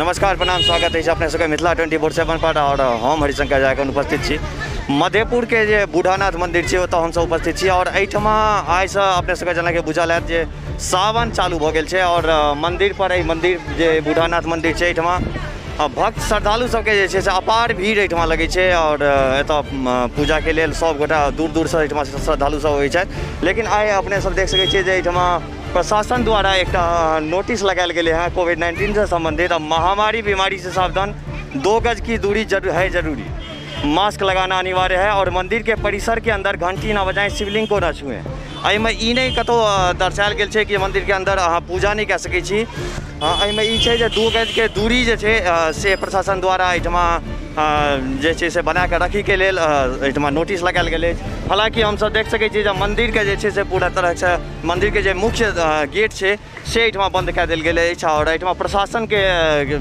नमस्कार प्रणाम स्वागत है अपने सबके मिथिला 24/7 पर और हम हरिशंकर झा एखन उपस्थित छी मधेपुर के जे बूढ़ानाथ मंदिर छै ओतऽ हमसब उपस्थित छी और एहिठमा आइसँ अपने सबके जेना कि बुझल हैत जे सावन चालू भऽ गेल छै और मंदिर पर एहि मंदिर जे बूढ़ानाथ मंदिर छै एहिठमा भक्त श्रद्धालु सबके जे छै से अपार भीड़ एहिठमा लगै छै और एतऽ पूजाके लेल सब गोटा दूर दूरसँ एहिठमा श्रद्धालु सब होइ छथि। लेकिन आइ अपने सब देख सकै छियै जे एहिठमा प्रशासन द्वारा एक नोटिस लगायल गेले हैं कोविड-19 से संबंधित। अब महामारी बीमारी से सावधान, 2 गज की दूरी है जरूरी, मास्क लगाना अनिवार्य है और मंदिर के परिसर के अंदर घंटी ना बजाएं, शिवलिंग को ना छुएं। एहिमे ई नहीं कतौ दर्शायल गेल छै कि मंदिर के अंदर अहाँ पूजा नहीं कऽ सकै छी। एहिमे ई छै जे 2 गज के दूरी जे छै से प्रशासन द्वारा एहिठमा जे छै से बना कऽ रखैके लेल एहिठमा नोटिस लगायल गेल अछि। हालांकि हमसब देख सकै छी जे मंदिर के जे छै से पूरा तरहसँ मंदिर के जे मुख्य गेट छै से एहिठमा बंद कऽ देल गेल अछि और एहिठमा प्रशासन के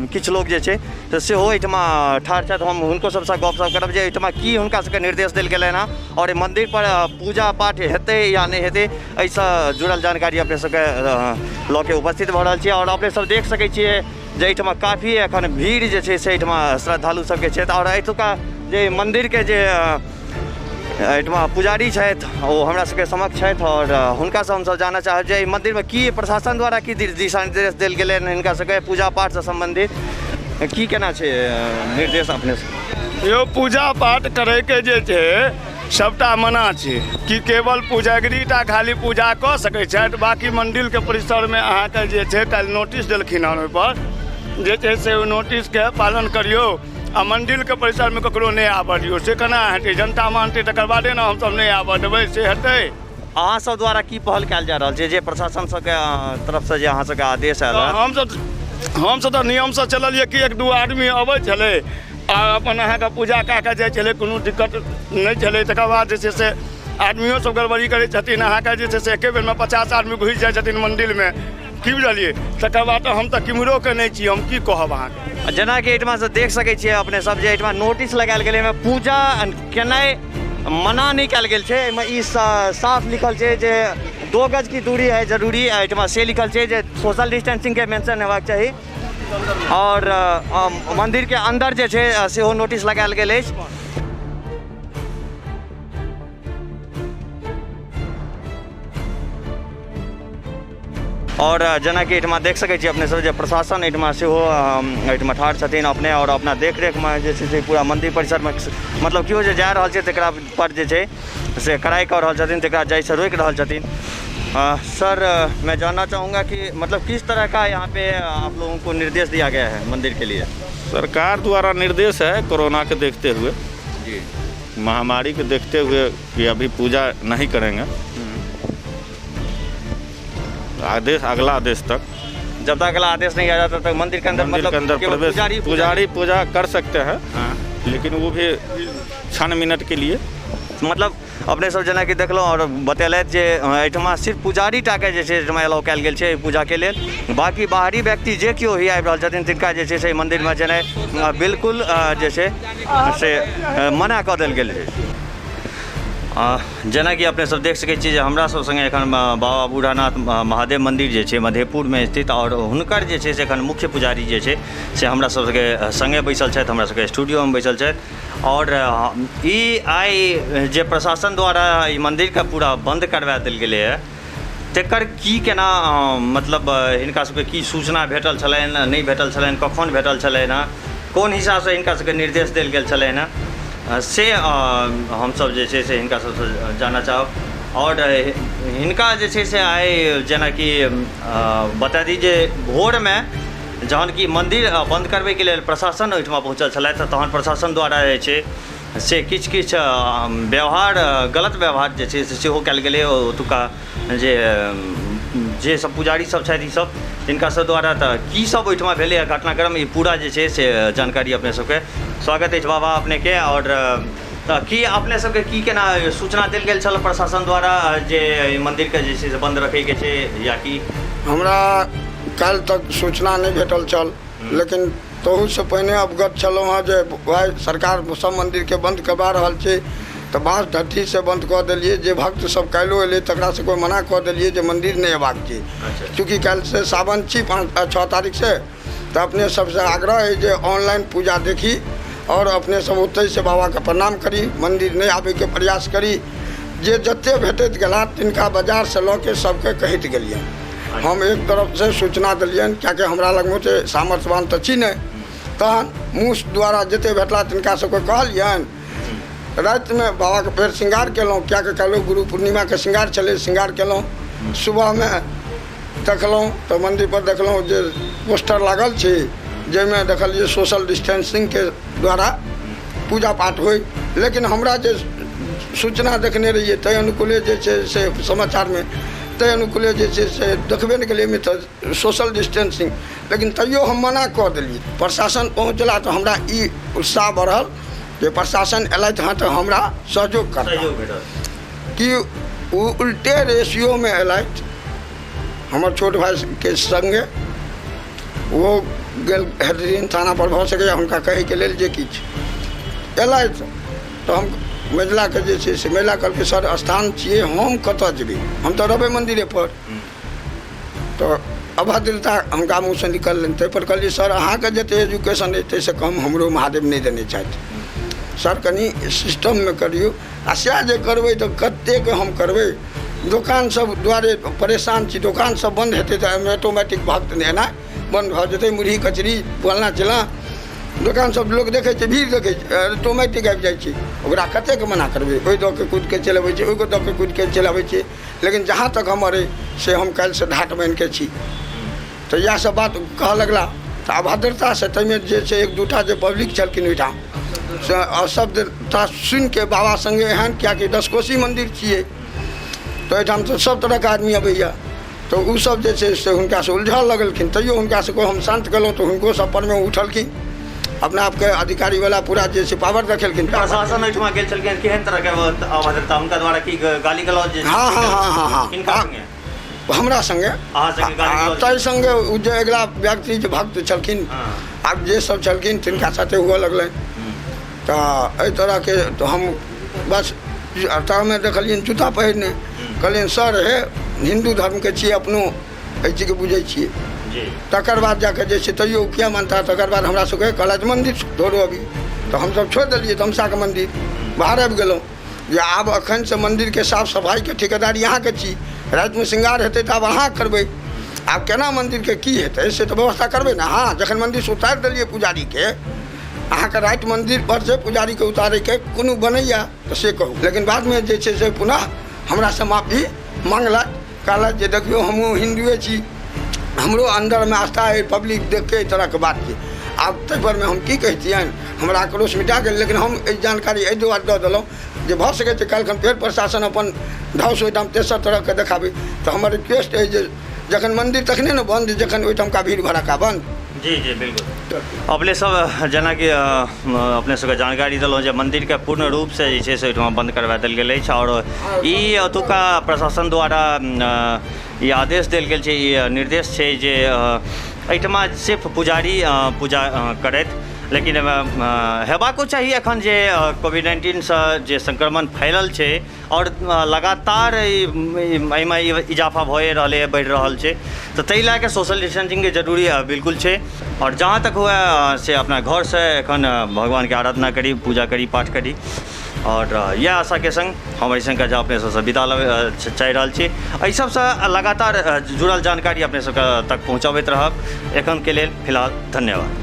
किछु लोक जे छै से सेहो एहिठमा ठाढ़ छथि। हम हुनको सबसँ गपशप करब जे एहिठमा की हुनका सबके निर्देश देल गेलनि हँ और मंदिर पर पूजा पाठ हेतै या नहि हेतै, एहिसँ जुड़ल जानकारी अपने सबके लऽ के उपस्थित भऽ रहल छी। और अपने सब देख सकै छियै जे एहिठमा काफ़ी एखन भीड़ जे छै से एहिठमा श्रद्धालु सबके छथि और एतुका जे मंदिर के जे एहिठमा पुजारी छथि ओ हमरा सबके समक्ष छथि और हुनकासँ हमसब जानऽ चाहब जे मंदिर में की प्रशासन द्वारा की दिशा निर्देश देल गेलै हिनका सबके पूजा पाठसँ सम्बन्धित की केना छै निर्देश अपने से? यो पूजा पाठ करैके जे छै सबटा मना छै कि केवल पूजागिरी टा खाली पूजा कऽ सकै छथि, बाकी मन्दिरके परिसरमे अहाँके जे छै काल्हि नोटिस देलखिन हँ ओहिपर जे छै से ओ नोटिसके पालन करियौ आ मन्दिरके परिसरमे ककरो नहि आबऽ दियौ। से केना हेतै? जनता मानतै तकर बादे ने हमसब नहि आबऽ देबै, से हेतै? अहाँ सब द्वारा की पहल कयल जा रहल छै जे प्रशासन सबके तरफसँ जे अहाँ सबके आदेश आयल? हमसब तऽ नियमसँ चललियै कि 1-2 आदमी अबै छलै आ अपन अहाँके पूजा कए कऽ जाइ छलै, कोनो दिक्कत नहि छलै। तकर बाद जे छै से आदमियो सब गड़बड़ी करै छथिन, अहाँके जे छै से एके बेरमे 50 आदमी घुसि जाइ छथिन मन्दिरमे, की बुझलियै? तकर बाद हम तऽ किम्हरोके नहि छी, हम की कहब अहाँके। जेना कि एहिठमा से देख सकै छियै अपने सब जे एहिठमा नोटिस लगायल गेलै एहिमे पूजा केनाइ मना नहीं कयल गेल छै। एहिमे ई साफ लिखल छै जे 2 गज की दूरी है जरूरी, एहिठमा से लिखल छै जे सोशल डिस्टेंसिंग के मेंशन हेबाक चाही और मंदिर के अंदर जे छै सेहो नोटिस लगायल गेल अछि। और जेना कि एहिठमा देख सकै छी अपने सब जे प्रशासन एहिठमा सेहो एहिठमा ठाढ़ छथिन अपने और अपना देखरेखमे जे छै से पूरा मंदिर परिसरमे मतलब केओ जे जा रहल छै तकरा पर जे छै से कड़ाई कऽ रहल छथिन, तकरा जाइसँ रोकि रहल छथिन। सर मैं जानना चाहूँगा कि मतलब किस तरह का यहाँ पे आप लोगों को निर्देश दिया गया है मंदिर के लिए? सरकार द्वारा निर्देश है कोरोना के देखते हुए, जी, महामारी के देखते हुए कि अभी पूजा नहीं करेंगे। आदेश अगला आदेश तक, जब तक अगला आदेश नहीं आ जाता तक मंदिर के अंदर प्रवेश पुजारी पूजा कर सकते हैं। हाँ। लेकिन वो भी क्षण मिनट के लिए। मतलब अपने सब जेना कि देखलहुँ और बतेलथि जे एहिठमा सिर्फ पुजारी टाके जे छै एहिठमा अलाउ कयल गेल छै पूजाके लेल, बाकी बाहरी व्यक्ति जे केओ भी आबि रहल छथिन तिनका जे छै से मन्दिरमे जेनाइ बिल्कुल जे छै से मना कऽ देल गेल छै। जेना कि अपने सब देख सकै छी जे हमरा सब संगे एखन बाबा बूढ़ानाथ महादेव मंदिर जे छै मधेपुरमे स्थित और हुनकर जे छै से एखन मुख्य पुजारी जे छै से हमरा सबके संगे बैसल छथि, हमरा सबके स्टूडियोमे बैसल छथि। और ई आइ जे प्रशासन द्वारा ई मन्दिरके पूरा बन्द करवा देल गेलै है तकर की केना मतलब हिनका सबके की सूचना भेटल छलनि, नहीं भेटल छलनि, कखन भेटल छलनि हँ, कोन हिसाबसँ हिनका सबके निर्देश देल गेल छलनि हँ, से हमसब जे छै से हिनका सबसँ जानऽ चाहब। और हिनका जे छै से आइ जेना कि बता दी जे भोरमे जहन कि मंदिर बंद करबैके लेल प्रशासन ओहिठमा पहुँचल छलथि तहन प्रशासन द्वारा जे छै से किछु व्यवहार गलत व्यवहार जे छै से सेहो कयल गेलै ओतुका जे सब पुजारी सब छथि ई सब तिनका सब द्वारा। तऽ की सब ओहिठमा भेलै घटनाक्रम ई पूरा जे छै से जानकारी अपने सबके स्वागत अछि बाबा अपनेके। और की अपने सबके की केना सूचना देल गेल छल प्रशासन द्वारा जे मन्दिरके जे छै से बन्द रखैके छै या कि? हमरा काल्हि तक सूचना नहीं भेटल छल, लेकिन तहूसँ पहिने अवगत छलहुँ हँ जे भाई सरकार सब मन्दिरके बन्द करवा रहल छै, तऽ बाँस ढट्ठी से बंद कऽ देलिए। जे भक्त सब काल्हिओ एलै तकरा सबके मना कऽ देलिए जे मंदिर नहीं अयबाक छै, चूँकि काल्हि से सावन छी 5-6 तारीख से तो अपने सबसे आग्रह है जे ऑनलाइन पूजा देखी और अपने सब ओतै से बाबा के प्रणाम करी, मंदिर नहीं आबे के प्रयास करी। जे जते भेटैत गेला तिनका बाजार से लऽ के सबके कहैत गेलिए। हम एक तरफ से सूचना दिलियन क्या हमरा लगमे तो सामर्थ्यवान तो छी नहीं, तहन मुँह द्वारा जते भेटला तिनका सबके कहलियन। रात में बाबा के फेर श्रृंगार केलहुँ, क्या कहलहुँ गुरु पूर्णिमा के श्रृंगार चले, श्रृंगार केलहुँ। सुबह में देखलहुँ तो मंदिर पर देखलहुँ जे पोस्टर लागल छै, जाहिमे देखलिए सोशल डिस्टेंसिंग के द्वारा पूजा पाठ होय। लेकिन हमरा जे सूचना देखने रहिए तै अनुकूले जे छै से समाचार में तै अनुकूले जे छै से देखबे नहीं केलिए तो सोशल डिस्टेंसिंग, लेकिन तैयो हम मना कऽ देलिए। प्रशासन पहुँचला तो हमरा ई उत्साह बढ़ल जे प्रशासन एलथि हँ तो हमरा सहयोग करता कि वो उल्टे रेशियो में एलथि। हमर छोट भाई के संगे वो गेल हेडरिन थाना पर भऽ सकैए हुनका कहैके लेल जे किछु एलथि। तो हम महिला के जे छै से महिला कहलकै सर स्थान छियै, हम कतऽ जेबै, हम तो रहबै मंदिरे पर। तो अभद्रता हुनका मुँह से निकललनि। ताहि पर कहलिए सर अहाँके जते एजुकेशन अइ से कम हमरो महादेव नहीं देने छथि। सर कनी सिस्टम में करियो, आ सएह जे करबै तो कतेक हम करबै। दुकान सब दुआरे परेशान छी, दुकान सब बंद हेतै तो ऑटोमेटिक भक्त एना बंद भऽ जेतै। मुरही कचरी बोलना चला दुकान सब लोग देखे छै, भीड़ देखे छै, ऑटोमेटिक आबि जाइ छै। ओकरा कतेक मना करबै, ओहि दऽ के कूद के चलबै छै, ओहि दऽ के कूद के चलाबै छै। लेकिन जहाँ तक हमर अइ से हम काल्हि से ढाट बान्हि के छी। तो इएह सब बात कहऽ लगला। तो अभद्रता से तैमे जे छै एक दूटा जे पब्लिक छलखिन ओहिठाम से अशब्दता सुनि के बाबा संगे एहन, कियाकि 10 कोसी मंदिर छियै तो एहिठाम तो सब तरह के आदमी अबैया। तो उ सब जे छै से हुनका से उलझऽ लगलखिन। तैयो हुनका से हम शांत केलहुँ तो हुनको सब पर में उठलखिन, अपना आपके अधिकारी वाला पूरा जे छै पावर रखेलखिन। प्रशासन ओहिठमा गेल छलखिन, केहन तरह के अभद्रता हुनका द्वारा की गाली गलौज? हाँ हमरा संगे ताहि संगे उ जे अगिला व्यक्ति जे भक्त छलखिन आब जे सब छलखिन तिनका साथे हुअ लगलनि। तो एहि तरह के तो हम बस में देखलियन जूता पहिरने, कहलियन सर हे हिंदू धर्म के छियै, अपनो एहि चीज के बुझै छियै। तकर बाद जाके जे छै तैयो किया मानता। तकर बाद हमरा सबके कहलथि मंदिर छोड़ो अभी, तो हम सब छोड़ देलिए तमसा के मंदिर, बाहर आबि गेलहुँ। जे आब अखन से मंदिर के साफ सफाई के ठेकेदारी यहाँ के छी, रात में श्रृंगार हेतै तो आब अहाँ करबै। आब केना मंदिर के की हेतै से तो व्यवस्था करबै ना। हाँ जखन मंदिर से उतारि देलिए पुजारी के, अहाँके राति मंदिर पर से पुजारी के उतारे के कोनो बनैया तो से कहू। लेकिन बाद में जे छै से पुनः हमरा से माफी मांगलक, कहलक जे देखियो हमहूँ हिंदुए छी, हमरो अंदर में आस्था है, पब्लिक देख के तरह के बात छै। आब ताहि पर में हम की कहतियनि, हमरा आक्रोश मिटा गेल। लेकिन हम एहि जानकारी एहि दुआरे दऽ देलहुँ जे भऽ सकै छै काल्हि फेर प्रशासन अपन ढाउस ओहिठाम तेसर तरह के देखाबै। तो हमर रिक्वेस्ट है जे जखन मंदिर तखने ने बंद जखन ओहिठाम का भीड़ भड़का बंद। जी जी बिल्कुल। अपने सब जेना कि अपने सबके जानकारी देलहुँ जे मंदिर के पूर्ण रूप से जे छै से ओहिठाम बंद करवा देल गेल अछि। और ई ओतुका प्रशासन द्वारा ई आदेश देल गेल छै, ई निर्देश छै जे एहिठमा सिर्फ पुजारी पूजा करथि। लेकिन हेबाको चाही एखन जे कोविड-19 से जे संक्रमण फैलल छै और लगातार एहिमे इजाफा भए रहलै है, बढ़ि रहल छै। तो ताहि लए के सोशल डिस्टेंसिंग के जरूरी बिल्कुल छै। और जहाँ तक हुए से अपना घर से एखन भगवान के आराधना करी, पूजा करी, पाठ करी। और यह आशा के संग हम ऐसे का अपने सबसे विदा चाहि रहल छी। एहि सबसे लगातार जुड़ल जानकारी अपने सबके तक पहुँचाबैत रहब। एखन के लेल फिलहाल धन्यवाद।